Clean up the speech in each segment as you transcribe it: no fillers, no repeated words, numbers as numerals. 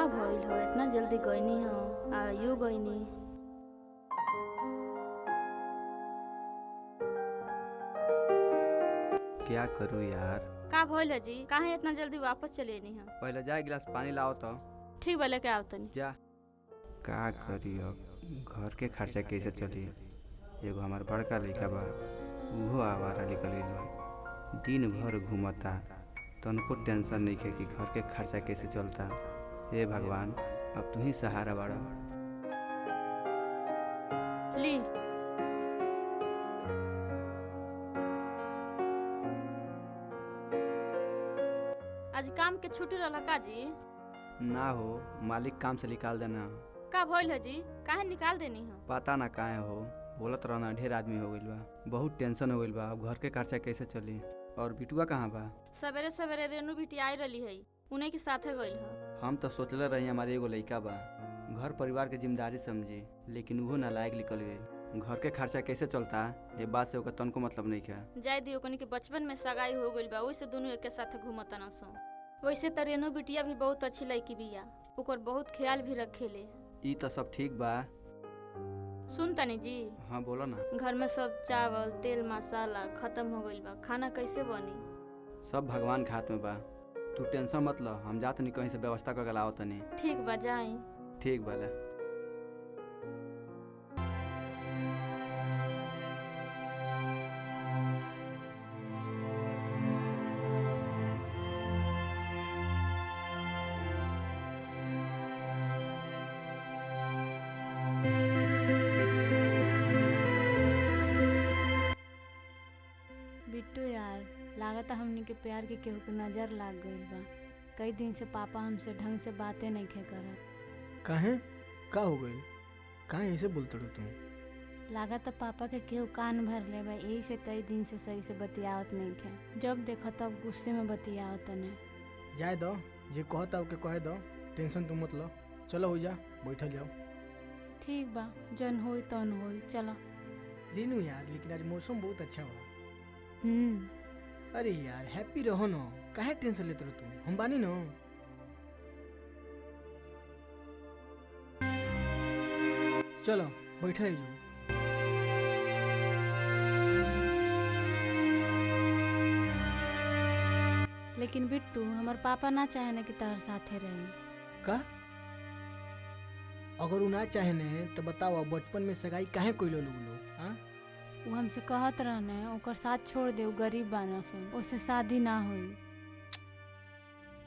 भइल हो इतना जल्दी गईनी हो आयु गईनी। क्या करूँ यार। का भइल है जी, काहे इतना जल्दी वापस चले नहीं हो? पहले जा एक गिलास पानी लाओ तो। ठीक बोले के आओ तनी। जा। का करी अब घर के खर्चा कैसे चली। एगो हमार बड़का लड़का बा उहो आवारा निकल गइल, दिन भर घूमता, तनको टेंशन नहीं है कि घर के खर्चा कैसे चलता। हे भगवान अब तू ही सहारा बाड़ा। ली आज काम के छुट्टी रहला का जी? ना हो, मालिक काम से निकाल देना। का भइल है जी, काहे निकाल देनी हो? पता ना काहे हो, बोलत रहना ढेर आदमी हो गइल बा, बहुत टेंशन हो गइल बा। अब घर के खर्चा कैसे चली। और बिटुआ कहाँ बा? सवेरे सवेरे रेनू बिटी आई रही है, उन्हीं के साथे गइल हो। हम तो सोचले रही हमारे एगो लड़का बा, घर परिवार के जिम्मेदारी समझी, लेकिन वो नालायक निकल गई। घर के खर्चा कैसे चलता ये बात से ओकर तनको मतलब नहीं है। जाय दियो कनी के बचपन में सगाई हो गइल बा, ओइसे दोनों एक साथे घूमत न सो। वैसे त रेनू बिटिया भी बहुत अच्छी लड़की बिया, ओकर बहुत ख्याल भी रखेले। ई तो सब ठीक बा। सुन तनी जी। हाँ बोलो ना। घर में सब चावल तेल मसाला खत्म हो गइल बा, खाना कैसे बनी? सब भगवान के हाथ में बा, तू टेंशन मत लो, हम जात नहीं कहीं से व्यवस्था करके लाओ तनी। ठीक बा जाई। ठीक बाले। बिट्टू यार, लागत हमनी के प्यार के केहू के नजर लाग गइल बा। कई दिन से पापा हमसे ढंग से बातें नहीं खे करत। काहे का हो गइल? काहे ऐसे बोलत तू? लागत पापा के केहू कान भर ले बा, यही से कई दिन से सही से बतियावत नहीं खे। जब देखो तब गुस्से में बतियावत ने। जाए दो, जे कहता ओके कहे दो, टेंशन तू मत लो। चलो हो जा, बैठल जाओ। ठीक बा, जन होई तन होई, चलो। रेनू यार, लेकिन आज मौसम बहुत अच्छा बा। हम्म। अरे यार हैप्पी रहो ना, काहे टेंशन लेते रहो तू, हम बानी ना। चलो बैठा है जो। लेकिन बिट्टू हमार पापा ना चाहे ना कि तार साथे रही। का? अगर उ ना चाहे ने तो बताओ, बचपन में सगाई काहे कोई लो लोग? हाँ, वो हमसे कहत रहने ओकर साथ छोड़ दे, गरीब बाना सन, उससे शादी ना हुई।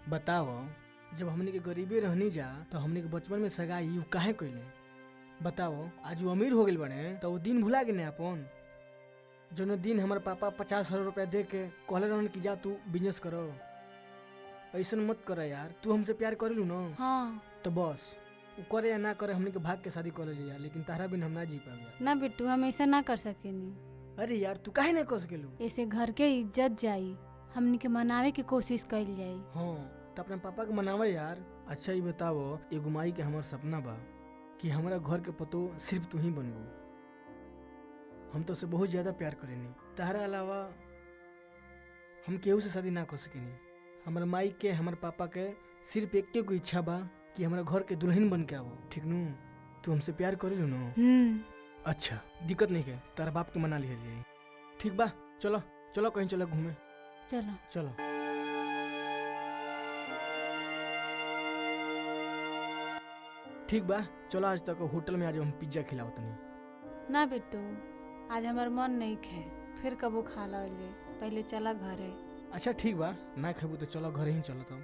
बताओ, जब हमने के गरीबी रहनी जा तो हमने के बचपन में सगाई यू काहे कइले? बताओ, आज वो अमीर हो गइल बने तो वो दिन भुला गए अपन। जो दिन हमारे पापा 50,000 रुपया दे के कहले रहन कि जा तू बिजनेस करो। ऐसा मत कर यार, तू हमसे प्यार करेलू ना। हाँ तो बस वो करे या ना करे, हमने के भाग के शादी कर लिया, लेकिन तारा बिन हम ना जी पाएगा। ना बिट्टू, हम ऐसा ना कर सकेनी। अरे यार तू काहे ना कर सकेलू? ऐसे घर के इज्जत जाई, हमनी के मनावे की कोशिश कइल जाई। हाँ तो अपने पापा के मनावे यार। अच्छा ये बताओ, एगो माई के हमार सपना बा कि हमारा घर के पतो सिर्फ तू ही बनबू। हम तो से बहुत ज्यादा प्यार करेनी, तारा अलावा हम केहू से शादी ना कर सकेनी। हमारे माई के हमारे पापा के सिर्फ एक को इच्छा बा कि हमारा घर के दुल्हन बन के आओ। ठीक नू? तू हमसे प्यार करेलू ना? अच्छा दिक्कत नहीं है, तारा बाप के मना लिया। ठीक बा, चलो चलो कहीं चलो घूमे। चलो चलो। ठीक बा, चलो आज तक होटल में आज हम पिज्जा खिलाओ तनी। ना बिट्टू, आज हमार मन नहीं खे, फिर कबो खा लो ले, पहले चला घरे। अच्छा ठीक बा, ना खेबू तो चलो घर ही चलो तुम।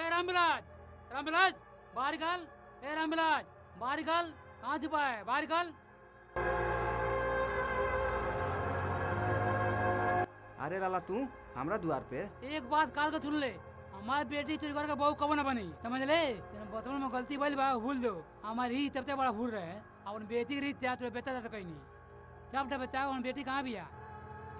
रामराज, रामराज बाहर निकल। ए रामराज बाहर निकल, कहाँ छुपा है, बाहर निकल। अरे लाला तू हमरा द्वार पे। एक बात काल का सुन ले, हमारी बेटी तेरे घर का बहू कब ना बनी, समझ ले। तेरे बचपन में गलती भइल बा, भूल दो। हमारी ही तब तक बड़ा भूल रहे, अपन बेटी रीत जा तो बेटा था कहीं नहीं। सब बताओ अपन बेटी कहाँ भी है?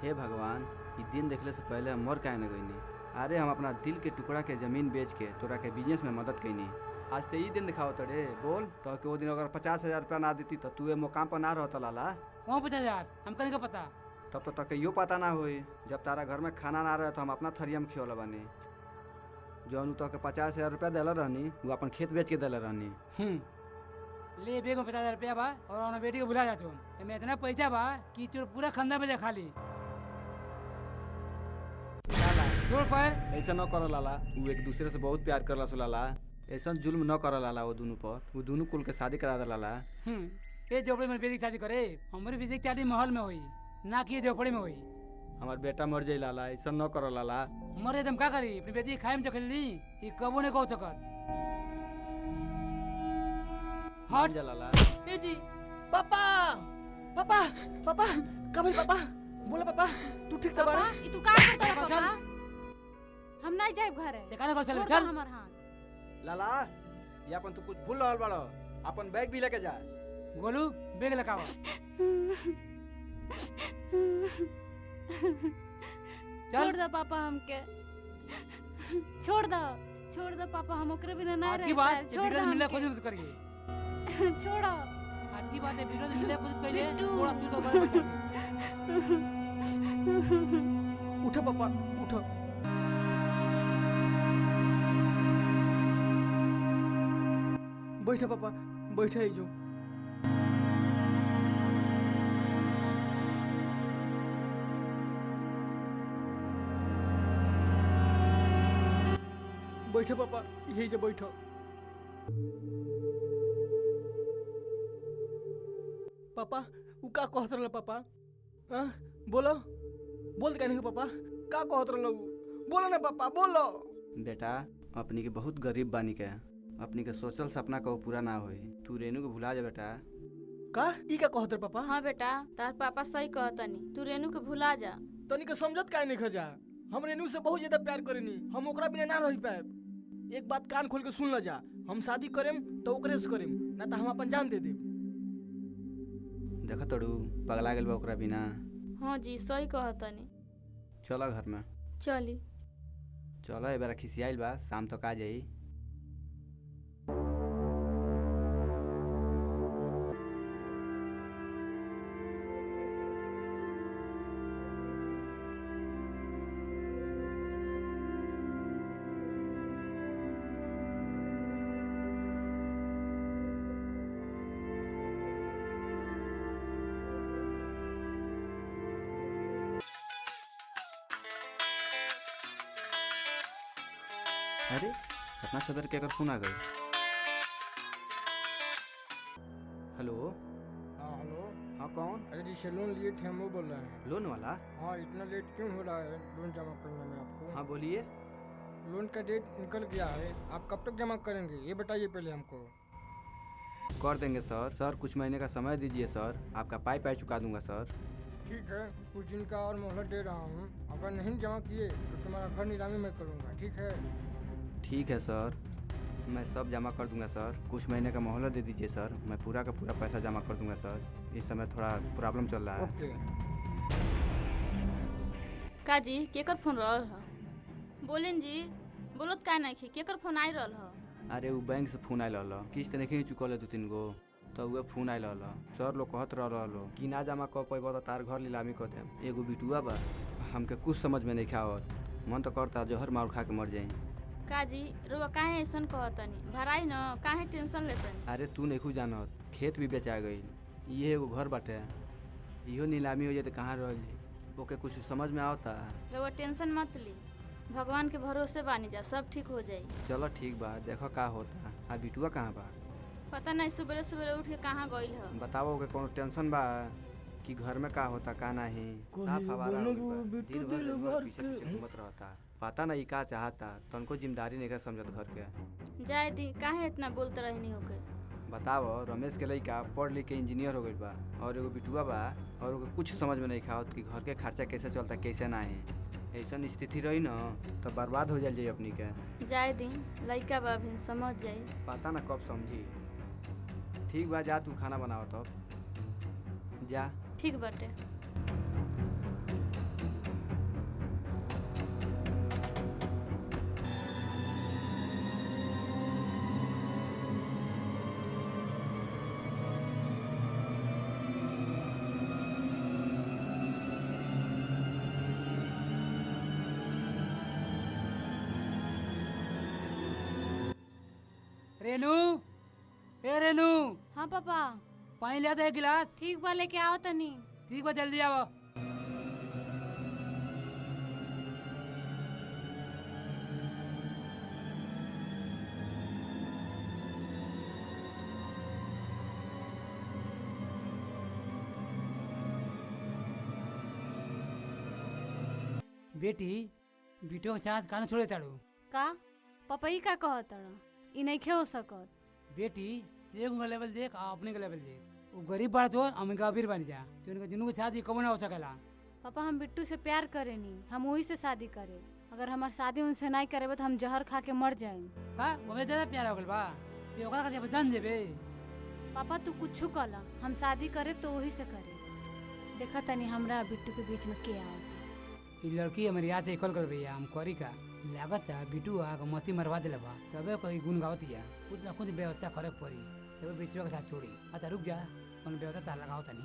हे भगवान, ये दिन देखले से पहले हम मर काहे न गईनी। अरे हम अपना दिल के टुकड़ा के जमीन बेच के तोरा के बिजनेस में मदद कैनी, आज ते ई दिन दिखाओ तड़े बोल तो कि वो दिन अगर 50,000 रुपया ना देती तो तू ए मुकाम पर ना रहता लाला। कौन 50,000 हम कहीं का पता। तब तो तक यो पता ना होई जब तारा घर में खाना ना रहे तो हम अपना थरिया में खियोला बानी। जौन तो के 50,000 रुपया देला रहनी वो अपन खेत बेच के देला रहनी। ले बेग में 50,000 रुपया बा और अपना बेटी को भुला जा तुम। एमे इतना पैसा बा कि तोर पूरा खंदा में खा ली। लाला जोड़ पर ऐसा न करो लाला, वो एक दूसरे से बहुत प्यार करला सो लाला। ऐसा जुल्म न करो लाला वो दोनों पर। वो दोनों कुल के शादी करा दे लाला। ये झोपड़ी में बेटी की शादी करे, हमारी बेटी की शादी महल में हुई ना कि ये झोपड़ी में हुई। हमार बेटा मर जाई लाला, ऐसा न करो लाला। मरे तुम का करी, अपनी बेटी खाए में तो खेली ये कबो ने कहो सकत। हट जा लाला। ए जी पापा पापा पापा कब पापा बोला पापा तू ठीक था पापा बाड़ा? ई तू का करता है पापा, पापा? हम नहीं जाए घर है। ते काने घर चल छोड़ चल। दो हमर हाथ। लाला ये अपन तू कुछ भूल रहल बाड़ो, अपन बैग भी लेके जा। गोलू बेग लगावा। छोड़ दो पापा हमके। छोड़ दो पापा, हम ओकरे बिना ना आज रह की बात पाए। छोड़ वीडियो दो में मिलने हमके। कोशिश करिए। छोड़ो। आज की बात है वीडियो में मिलने कोशिश करिए। बिट्टू। थोड़ा तू तो बड़ा बचा दे। उठो पापा उठो। बैठो पापा बैठो ही जो। बैठो पापा यही जो बैठो। पापा वो का कहत रहल पापा? हाँ बोलो बोल कहने को पापा का कहत रहल बोलो ना पापा बोलो। बेटा अपनी के बहुत गरीब बानी के, अपनी के सोचल सपना को पूरा ना होई। तू रेनू को भुला जा बेटा। का ई का कहत रहे पापा? हाँ बेटा, तार पापा सही कहतनी, तू रेनू के भुला जा। तनी के समझत काहे नहीं खजा? हम रेनू से बहुत ज्यादा प्यार करेनी, हम ओकरा बिना ना रह पाएब। एक बात कान खोल के सुन ल जा, हम शादी करेम तो ओकरे से करेम, ना तो हम अपन जान दे देब। देखो तड़ू पगला गेल बा ओकरा बिना। हाँ जी सही कहतनी। चलो घर में चली। चलो ए बार खिसियाइल बा, शाम तक आ जाई। अरे इतना सवेर के फोन आ गई। हेलो। हाँ हेलो। हाँ कौन? अरे जी से लोन लिए थे हम वो बोल रहे हैं। लोन वाला? हाँ इतना लेट क्यों हो रहा है लोन जमा करने में आपको? हाँ बोलिए। लोन का डेट निकल गया है, आप कब तक जमा करेंगे ये बताइए पहले हमको। कर देंगे सर। सर कुछ महीने का समय दीजिए सर, आपका पाई चुका दूंगा सर। ठीक है कुछ दिन का और मोहलत दे रहा हूँ, अगर नहीं जमा किए तो तुम्हारा घर नीलामी में करूँगा। ठीक है? ठीक है सर, मैं सब जमा कर दूंगा सर। कुछ महीने का मोहलत दे दीजिए सर, मैं पूरा का पूरा पैसा जमा कर दूंगा सर। इस समय थोड़ा प्रॉब्लम चल रहा है। ओके। का जी केकर फोन रहल ह? बोलिन जी, बोलत का नहीं केकर फोन आई रहल ह? अरे वो बैंक से फोन आयल रहा, किस्त नहीं चुकल 2-3 गो, तो वह फोन आयल रहा। सर लोग कहत रहो कि ना जमा कर पैबो तो तार घर नीलामी कर देम। एगो बिटुआ बा, हमके कुछ समझ में नहीं आवत, मन तो करता जहर मार खा के मर जाई। का जी रुआ काहे ऐसन कहतनी? भराई न काहे टेंशन लेतनी? अरे तू नहीं जानत, खेत भी बेचा गई, ये एगो घर बाटे, इहो नीलामी हो जाए तो कहाँ रही, ओके कुछ समझ में आवता। रुआ टेंशन मत ली, भगवान के भरोसे बानी जा, सब ठीक हो जाई। चलो ठीक बा, देखो का होता। आ बिटुआ कहाँ बा? पता नहीं सुबह सुबह उठ के कहाँ गइल ह। बताओ के कोनो टेंशन बा कि घर में का होता का नहीं? साफ हवारा हो गइल बा, दिन भर रउआ पीछे घूमत रहता, पता नहीं का चाहता, तनको जिम्मेदारी नहीं समझत घर के। जाए दी काहे इतना बोलते रहनी होके। बताओ रमेश के लइका पढ़ लिख के इंजीनियर हो गइल बा, और एगो बिटुआ बा, और ओके कुछ समझ में नहीं आवत कि घर के खर्चा कैसे चलता कैसे नहीं। ऐसा स्थिति रही न तो बर्बाद हो जाए अपनी के। जाए दी लइका बा भी समझ जाई। पता ना कब समझी। ठीक बा, जा तू खाना बनाओ तब जा। ठीक बाटे। रेनू, ए रेनू, हाँ पापा। पानी ले आता एक गिलास। ठीक बा, लेके आओ तनी। ठीक बा, जल्दी आओ। बेटी, बिटो के साथ कान छोड़े ताड़ू। का पापा ई का कहत ई नइखे हो सकत। बेटी, एगो का लेवल देख आ अपने का लेवल देख। वो गरीब बाड़ तो हम अबीर बन जा, तो उनका दुनू के शादी कबो ना हो सकेला। पापा हम बिट्टू से प्यार करेनी, हम वही से शादी करे। अगर हमार शादी उनसे नहीं करेबे तो हम जहर खा के मर जाएं। का हमें ज्यादा प्यार हो गल बा, ते ओकरा खातिर जान देबे। पापा तू कुछ कला, हम शादी करे तो वही से करे। देखा तनी हमरा बिट्टू के बीच में के आवता। ई लड़की हमारी याद है कल कर भैया, हम करी का लागत है बिटू आ के मती मरवा दिले बा, तबे कोई गुण गावती है। खुद ना खुद व्यवस्था करे पड़ी, तबे बिटुआ के साथ छोड़ी। आता रुक जा, कौन व्यवस्था तार लगाओ तनी।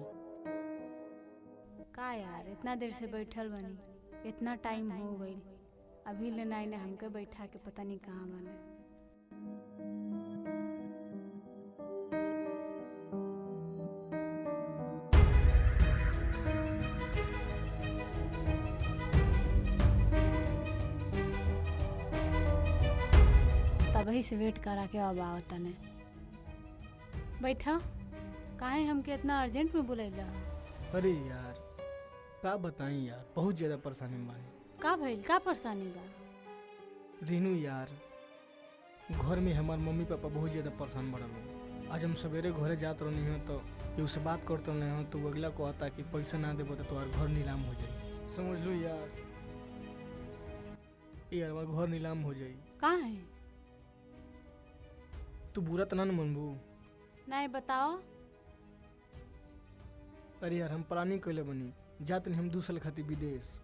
का यार इतना देर से बैठल बनी, इतना टाइम हो गई, अभी ले नाई ने हमके बैठा के पता नहीं कहाँ बने। तभी से वेट करा के अब आओ तने। बैठा, काहे हमके इतना अर्जेंट में बुलैला? अरे यार का बताई यार, बहुत ज्यादा परेशानी में बानी। का भइल, का परेशानी बा? रीनू यार, घर में हमार मम्मी पापा बहुत ज्यादा परेशान बढ़ल हो। आज हम सवेरे घरे जात रहनी हो तो केहू से बात करते नहीं हो तो अगला को आता कि पैसा ना देबो तो तुम्हार घर नीलाम हो जाई। समझ लो यार, हमार घर नीलाम हो जाई। का है? तू बुरा तो ना न मनबू? नहीं बताओ। अरे यार हम प्लानिंग कैले बनी, जात नहीं हम 2 साल खातिर विदेश।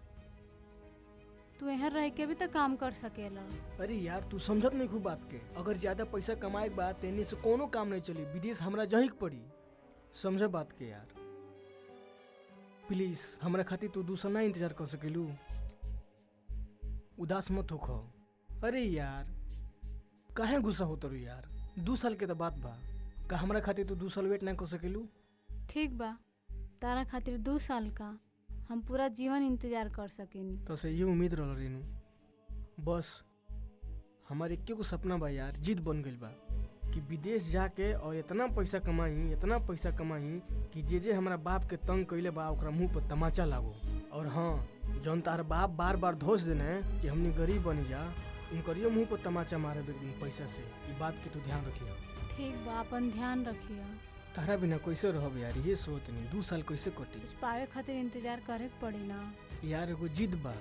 तू यहाँ रह के भी तो काम कर सकेला। अरे यार तू समझत नहीं खूब बात के, अगर ज्यादा पैसा कमाए के बाद तेने से कोनो काम नहीं चली, विदेश हमरा जही के पड़ी। समझ बात के यार, प्लीज हमरा खातिर तू 2 साल ना इंतजार कर सकेलू? उदास मत हो। अरे यार काहे गुस्सा होत रू यार, 2 साल के तो बात बा, का हमरा खातिर तू 2 साल वेट ना कर सकेलू? ठीक बा, तारा खातिर 2 साल का हम पूरा जीवन इंतजार कर सकेनी। तो से ये उम्मीद रह रेनू, बस हमारे एक को सपना बा यार, जिद बन गई बा कि विदेश जाके और इतना पैसा कमाई कि जे हमारा बाप के तंग कैले बा ओकरा मुंह पर तमाचा लागो। और हाँ, जौन तार बाप बार बार धोस देने कि हमने गरीब बनी जा, उनकरियो मुंह पर तमाचा मारे एक दिन पैसा से। ये बात के तू ध्यान रखियो। ठीक बा, अपन ध्यान रखियो। तारा बिना कैसे रहब यार, ये सोच नहीं 2 साल कैसे कटी। कुछ पावे खातिर इंतजार करे के पड़ी ना यार। एगो जिद बा,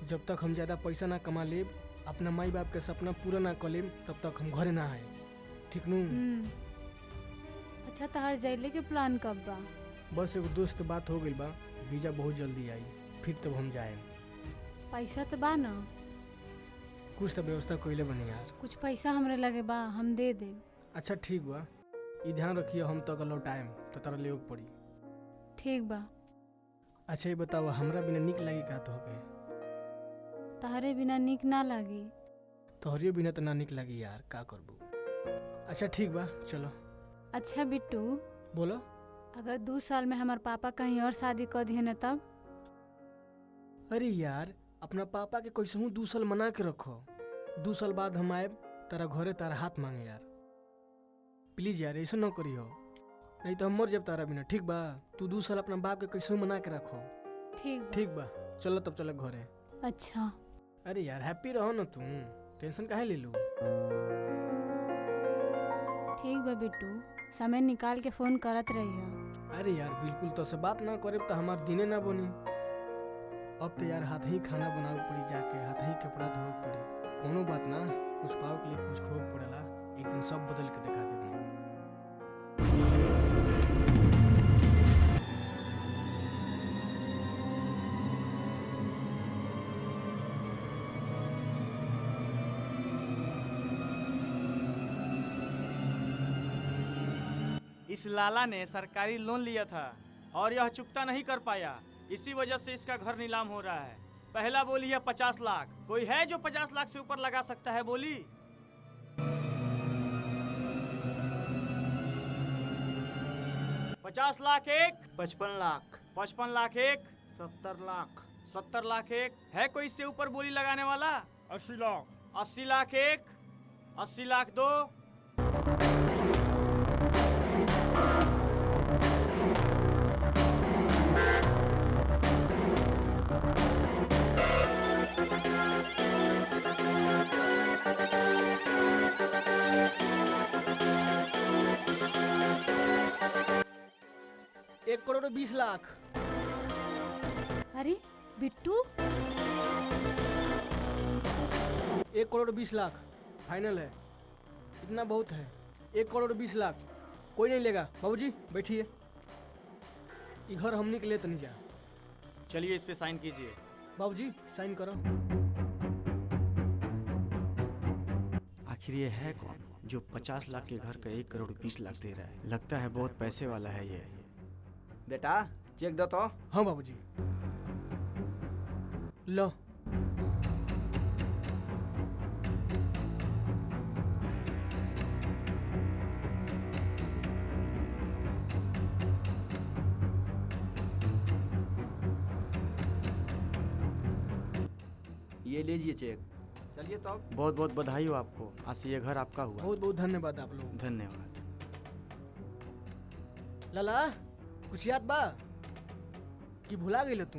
जब तक हम ज्यादा पैसा ना कमा लेब, अपना माई बाप के सपना पूरा ना कर लेब, तब तक हम घरे ना आए। ठीक नू? अच्छा, तहार जाइले के प्लान कब बा? बस एगो दोस्त बात हो गई बा, वीजा बहुत जल्दी आई, फिर तब हम जाए। पैसा तो बा ना? कुछ तो व्यवस्था कैले बनी यार। कुछ पैसा हमरे लगे बा, हम दे दे। अच्छा ठीक बा, ये ध्यान रखिए हम तो अगर टाइम तो तारा ले पड़ी। ठीक बा। अच्छा ये बताओ, हमरा बिना निक लगी का तो होगे? तहरे बिना निक ना लागी। तोहरियो बिना तो ना निक लगी यार, का करबू। अच्छा ठीक बा, चलो। अच्छा बिट्टू, बोलो। अगर 2 साल में हमार पापा कहीं और शादी कर दिए न तब? अरे यार अपना पापा के कैसे 2 साल मना के रखो। 2 साल बाद हम आए तारा घरे, तारा हाथ मांगे यार। प्लीज यार ऐसा न करियो, नहीं तो हम मर जाब तारा बिना। ठीक बा? तू 2 साल अपना बाप के कैसे मना के रखो। ठीक बा, चलो तब चलो घरे। अच्छा। अरे यार हैप्पी रहो ना, तू टेंशन काहे ले लू। ठीक बा बिट्टू, समय निकाल के फोन करत रहिए। अरे यार बिल्कुल, तो से बात ना करे तो हमार दिने ना बनी। अब तो यार हाथ ही खाना बनावे पड़ी, जाके हाथ ही कपड़ा धोवे पड़ी। कोनो बात ना, कुछ पाव के लिए कुछ खोए पड़ेला, एक दिन सब बदल के दिखा देबे। इस लाला ने सरकारी लोन लिया था और यह चुकता नहीं कर पाया, इसी वजह से इसका घर नीलाम हो रहा है। पहला बोली है 50 लाख। कोई है जो 50 लाख से ऊपर लगा सकता है? बोली। 50 लाख एक, 55 लाख, 55 लाख एक, 70 लाख, 70 लाख एक। है कोई इससे ऊपर बोली लगाने वाला? 80 लाख, 80 लाख एक, 80 लाख दो। एक करोड़ 20 लाख। अरे बिट्टू, 1 करोड़ 20 लाख फाइनल है, इतना बहुत है। 1 करोड़ 20 लाख कोई नहीं लेगा। बाबूजी बैठिए, ये घर हमने के लिए तो नहीं जा। चलिए इस पे साइन कीजिए। बाबूजी साइन करो। आखिर ये है कौन जो 50 लाख के घर का 1 करोड़ 20 लाख दे रहा है? लगता है बहुत पैसे वाला है ये। बेटा चेक दो तो। हाँ बाबूजी, लो। ये लीजिए चेक। चलिए तो अब। बहुत बहुत बधाई हो आपको, आज से ये घर आपका हुआ। बहुत बहुत धन्यवाद आप लोग। धन्यवाद। लाला कुछ याद बा कि भुला गई तू,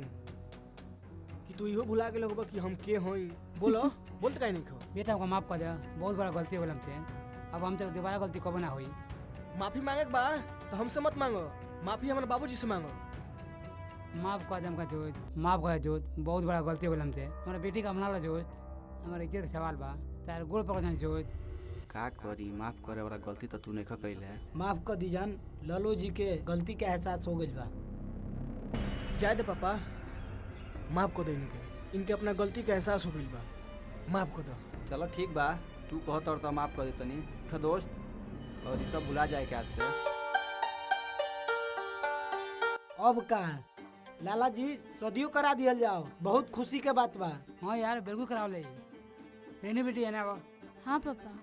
कि तू इहो भुला गए होगा कि हम के होई। बोलो बोलते काहे नहीं खो। बेटा हमको माफ कर दे, बहुत बड़ा गलती हो गई हमसे। अब हमसे दोबारा गलती कब ना हुई। माफी मांगे के बा तो हमसे मत मांगो, माफी हमारे बाबूजी से मांगो। माफ कर दे हमका जोत, माफ कर जोत, बहुत बड़ा गलती हो गई हमसे। हमारा बेटी का अपना ला जोत, हमारे इज्जत का सवाल बा, तार गोड़ पकड़ जाए जोत। का करी, माफ करे वाला गलती तो तू नहीं कैले। माफ कर दी जान, लालू जी के गलती का एहसास हो गई बा। जाए दे पापा, माफ कर दो इनके अपना गलती का एहसास हो गई बा, माफ कर दो। चलो ठीक बा, तू कहत और तो माफ कर दे तनी। उठो दोस्त, और ये सब भुला जाए क्या से। अब का लाला जी सदियों करा दिया जाओ, बहुत खुशी के बात बा। हाँ यार बिल्कुल कराओ ले। रेनी बेटी है ना वो। हाँ पापा।